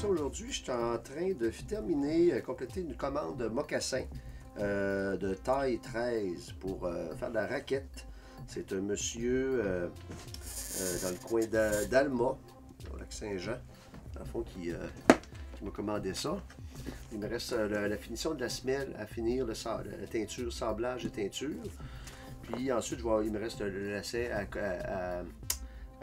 Aujourd'hui, je suis en train de compléter une commande de mocassin de taille 13 pour faire de la raquette. C'est un monsieur dans le coin d'Alma, au lac Saint-Jean, dans le fond, qui m'a commandé ça. Il me reste la finition de la semelle à finir, la teinture, sablage et teinture. Puis ensuite, il me reste le lacet à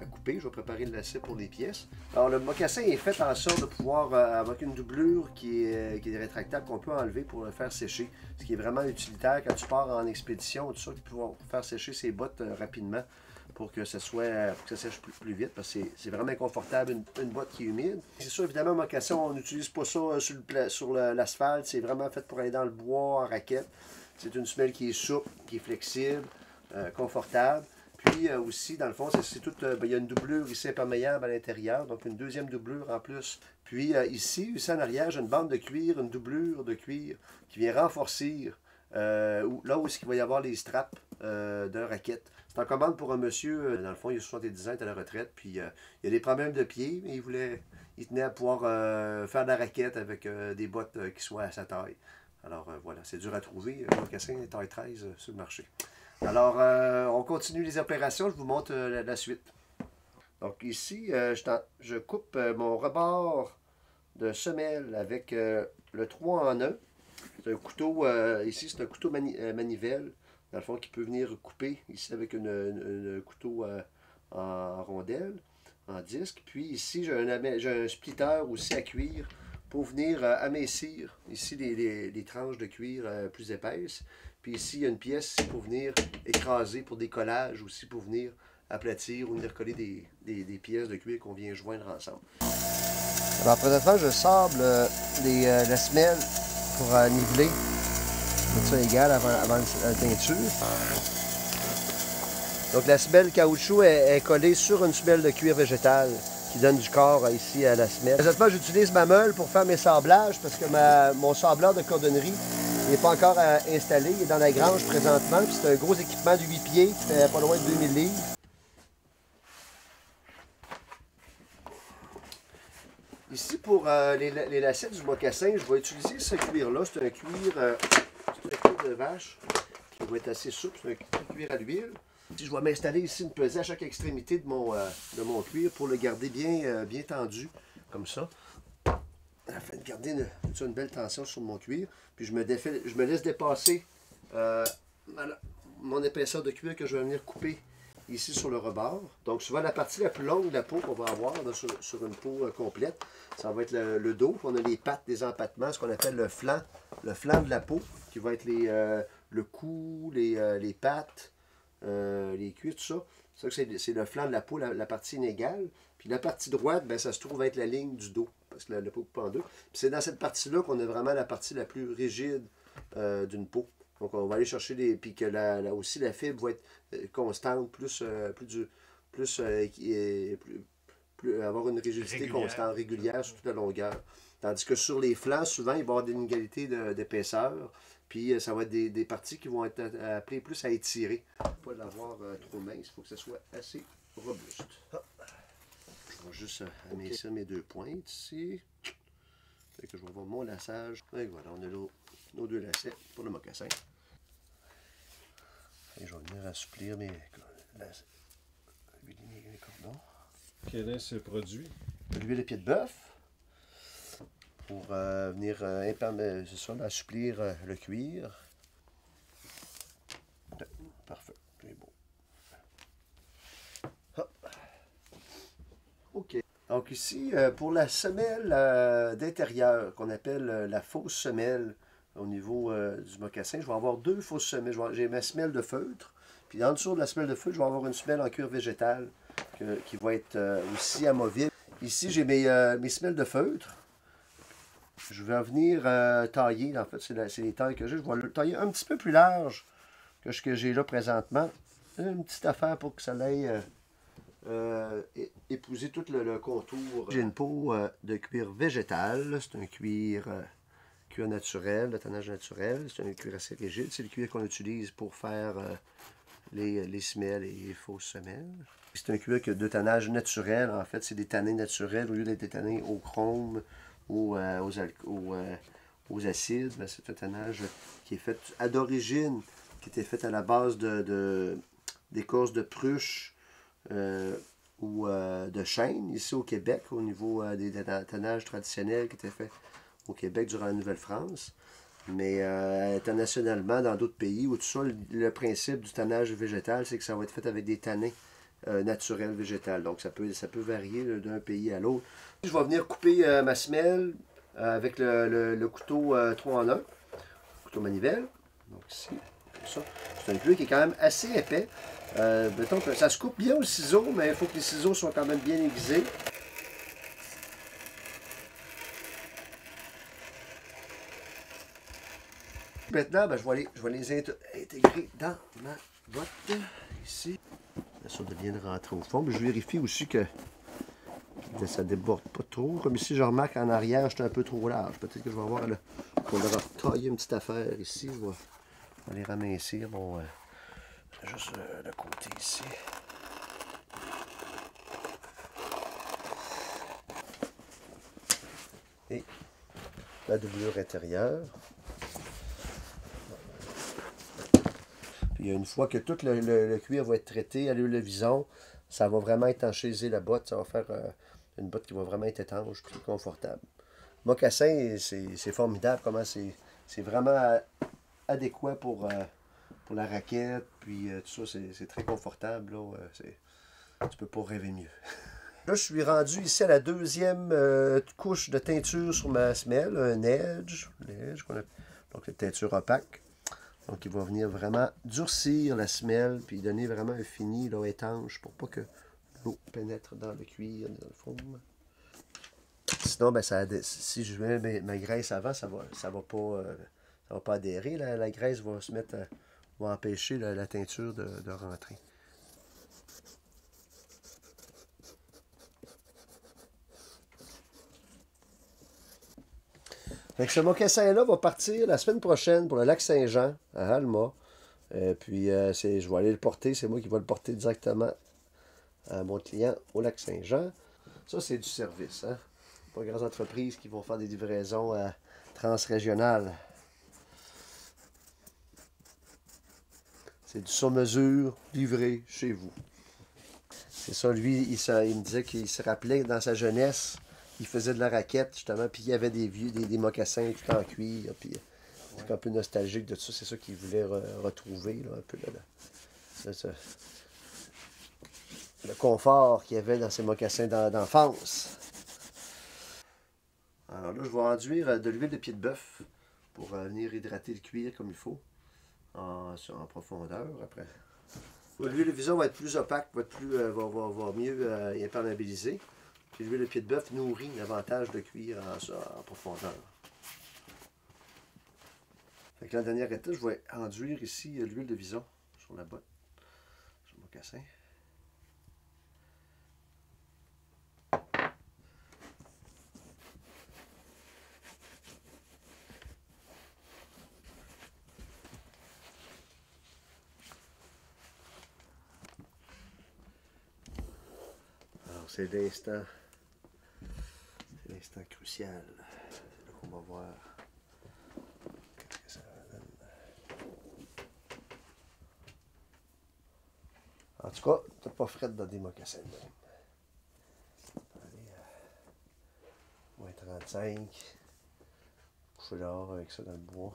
couper. Je vais préparer le lacet pour les pièces. Alors, le mocassin est fait en sorte de pouvoir, avec une doublure qui est rétractable, qu'on peut enlever pour le faire sécher. Ce qui est vraiment utilitaire quand tu pars en expédition, tout ça, pour pouvoir faire sécher ses bottes rapidement pour que ça sèche plus vite, parce que c'est vraiment inconfortable une botte qui est humide. C'est sûr, évidemment, un mocassin, on n'utilise pas ça sur l'asphalte. C'est vraiment fait pour aller dans le bois en raquette. C'est une semelle qui est souple, qui est flexible, confortable. Puis aussi, dans le fond, c'est tout. Il y a une doublure ici imperméable à l'intérieur, donc une deuxième doublure en plus. Puis ici en arrière, j'ai une bande de cuir, une doublure de cuir qui vient renforcer là où il va y avoir les straps de raquette. C'est en commande pour un monsieur, dans le fond, il a 70 ans, il est à la retraite, puis il a des problèmes de pied, mais il tenait à pouvoir faire de la raquette avec des bottes qui soient à sa taille. Alors voilà, c'est dur à trouver, le mocassin taille 13 sur le marché. Alors, on continue les opérations, je vous montre la suite. Donc ici, je coupe mon rebord de semelle avec le 3 en 1. C'est un couteau, ici c'est un couteau manivelle, dans le fond, qui peut venir couper, ici avec un couteau en rondelle, en disque. Puis ici, j'ai un splitter aussi à cuir pour venir amincir, ici les tranches de cuir plus épaisses. Puis ici, il y a une pièce pour venir écraser, pour des collages aussi, pour venir aplatir ou venir coller des pièces de cuir qu'on vient joindre ensemble. Alors présentement, je sable la semelle pour niveler. Mettre ça égal avant la teinture. Donc la semelle caoutchouc est collée sur une semelle de cuir végétal qui donne du corps ici à la semelle. Présentement, j'utilise ma meule pour faire mes sablages parce que mon sableur de cordonnerie n'est pas encore installé. Il est dans la grange présentement. C'est un gros équipement de 8 pieds qui fait pas loin de 2000 livres. Ici, pour les lacets du mocassin, je vais utiliser ce cuir-là. C'est un cuir de vache qui va être assez souple. C'est un cuir à l'huile. Je vais m'installer ici une pesée à chaque extrémité de mon cuir pour le garder bien tendu, comme ça. Afin de garder une belle tension sur mon cuir. Puis je me laisse dépasser mon épaisseur de cuir que je vais venir couper ici sur le rebord. Donc souvent la partie la plus longue de la peau qu'on va avoir là, sur une peau complète, ça va être le dos. On a les pattes, des empattements, ce qu'on appelle le flanc de la peau, qui va être le cou, les pattes, les cuirs, tout ça. C'est le flanc de la peau, la partie inégale. Puis la partie droite, ben, ça se trouve être la ligne du dos, parce que la peau coupe en deux. Puis c'est dans cette partie-là qu'on a vraiment la partie la plus rigide d'une peau. Donc on va aller chercher puis que aussi la fibre va être constante, avoir une rigidité constante, régulière sur toute la longueur. Tandis que sur les flancs, souvent, il va y avoir des inégalités d'épaisseur. Puis ça va être des parties qui vont être appelées plus à étirer. Pas l'avoir trop mince, il faut que ça soit assez robuste. Hop. Je vais juste amincir mes deux pointes ici. Fait que je vais voir mon laçage. Et voilà, on a nos deux lacets pour le mocassin. Et je vais venir assouplir mes cordons. Quel est ce produit? L'huile de pied de bœuf. Pour venir assouplir le cuir. Parfait, c'est beau. Hop. OK. Donc ici, pour la semelle d'intérieur, qu'on appelle la fausse semelle au niveau du mocassin, je vais avoir deux fausses semelles. J'ai ma semelle de feutre, puis en dessous de la semelle de feutre, je vais avoir une semelle en cuir végétal qui va être aussi amovible. Ici, j'ai mes semelles de feutre. Je vais en venir tailler, en fait, c'est les tailles que j'ai. Je vais le tailler un petit peu plus large que ce que j'ai là présentement. Une petite affaire pour que ça aille épouser tout le contour. J'ai une peau de cuir végétal. C'est un cuir naturel, de tannage naturel. C'est un cuir assez rigide. C'est le cuir qu'on utilise pour faire les semelles et les fausses semelles. C'est un cuir de tannage naturel. En fait, c'est des tannins naturels. Au lieu d'être des tannins au chrome ou aux acides, c'est un tannage qui est fait d'origine, qui était fait à la base d'écorce de pruche ou de chêne, ici au Québec, au niveau des tannages traditionnels qui étaient faits au Québec durant la Nouvelle-France. Mais internationalement, dans d'autres pays, où tout ça, le principe du tannage végétal, c'est que ça va être fait avec des tannins naturels végétales. Donc, ça peut varier d'un pays à l'autre. Je vais venir couper ma semelle avec le couteau 3 en 1, couteau manivelle. Donc, ici, comme ça. C'est un cuir qui est quand même assez épais. Mettons que ça se coupe bien au ciseau, mais il faut que les ciseaux soient quand même bien aiguisés. Maintenant, je vais les intégrer dans ma botte, ici. Ça vient de rentrer au fond. Mais je vérifie aussi que ça ne déborde pas trop. Comme ici, je remarque en arrière, j'étais un peu trop large. Peut-être que je vais avoir qu'on devra tailler une petite affaire ici. Je vais aller ramincir mon... juste le côté ici. Et la doublure intérieure. Puis une fois que tout le cuir va être traité à l'huile de vison, ça va vraiment étanchéiser la botte. Ça va faire une botte qui va vraiment être étanche, plus confortable. Mocassin, c'est formidable. Comment c'est vraiment adéquat pour la raquette. Puis tout ça, c'est très confortable. Là, tu peux pas rêver mieux. Là, je suis rendu ici à la deuxième couche de teinture sur ma semelle. Un edge. Donc, une teinture opaque. Donc, il va venir vraiment durcir la semelle, puis donner vraiment un fini là, étanche pour pas que l'eau pénètre dans le cuir, dans le fond. Sinon, si je mets ma graisse avant, ça va pas adhérer. La graisse va va empêcher la teinture de rentrer. Fait ce mocassin-là va partir la semaine prochaine pour le lac Saint-Jean, à Alma. Puis, je vais aller le porter. C'est moi qui vais le porter directement à mon client au lac Saint-Jean. Ça, c'est du service. Hein? Pas de grandes entreprises qui vont faire des livraisons transrégionales. C'est du sur-mesure, livré chez vous. C'est ça, lui, il me disait qu'il se rappelait dans sa jeunesse. Il faisait de la raquette, justement, puis il y avait des mocassins tout en cuir, puis il était un peu nostalgique de ça. C'est ça qu'il voulait retrouver, là, un peu le confort qu'il y avait dans ces mocassins d'enfance. Alors là, je vais enduire de l'huile de pied de bœuf pour venir hydrater le cuir comme il faut, en profondeur, après. L'huile de vison va être plus opaque, va mieux imperméabiliser. Puis l'huile de pied de bœuf nourrit davantage de cuir en profondeur. Fait que la dernière étape, je vais enduire ici l'huile de vison sur la botte, sur le mocassin. Alors c'est l'instant crucial. C'est là qu'on va voir qu'est-ce que ça donne. En tout cas, t'as pas fret dans des mocassins. Allez, moins 35. Coucher dehors avec ça dans le bois.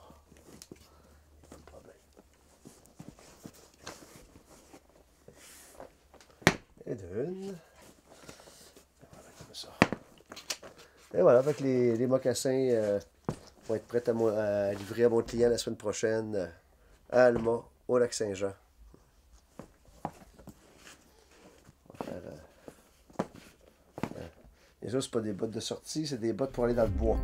Pas de problème. Et d'une. Voilà, comme ça. Et voilà, avec les mocassins vont être prêts à livrer à mon client la semaine prochaine à Alma, au lac Saint-Jean. Et ça, c'est pas des bottes de sortie, c'est des bottes pour aller dans le bois.